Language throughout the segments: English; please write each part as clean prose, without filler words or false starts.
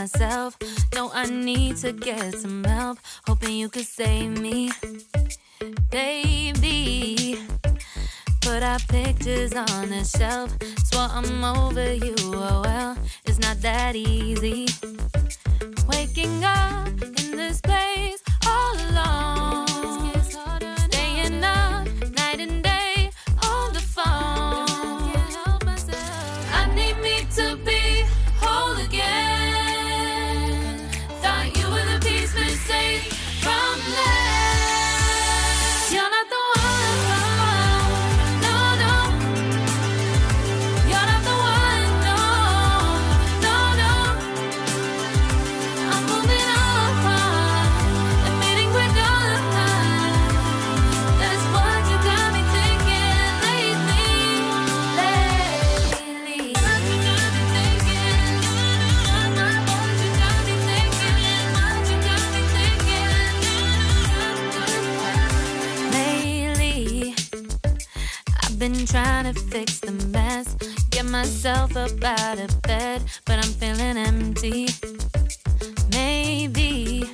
myself. No, I need to get some help. Hoping you could save me, baby. Put our pictures on the shelf. Swore I'm over you, oh well, it's not that easy. Waking up in this place all alone. Staying up night and day on the phone. I need me to be whole again. Thought you were the piece missing from left. You're not the one, no, no. You're not the one, no, no, no. I'm moving on, admitting we're done. That's what you got me thinking lately. What you got me thinking? What you got me thinking? What you got me thinking? Lately, I've been trying to fix the mess, get myself up out of bed, but I'm feeling empty. Maybe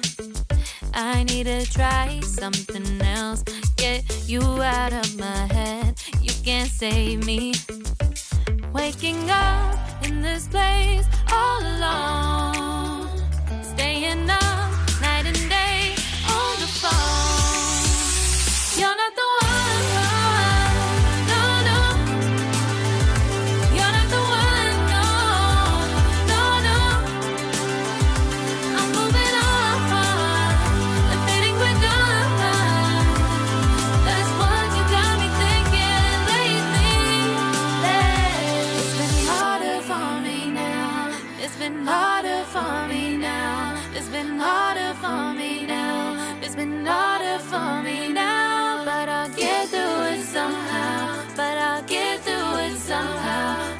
I need to try something else. Get you out of my head, you can't save me. Waking up in this place all alone. Staying up night and day on the phone. You're not the one, no, no. You're not the one, no, no, no. I'm moving on, admitting we're done. That's what you got me thinking lately. It's been harder for me now. It's been harder for me now. It's been harder for me now. It's been harder for me now. But I'll get through it somehow. But I'll get through it somehow.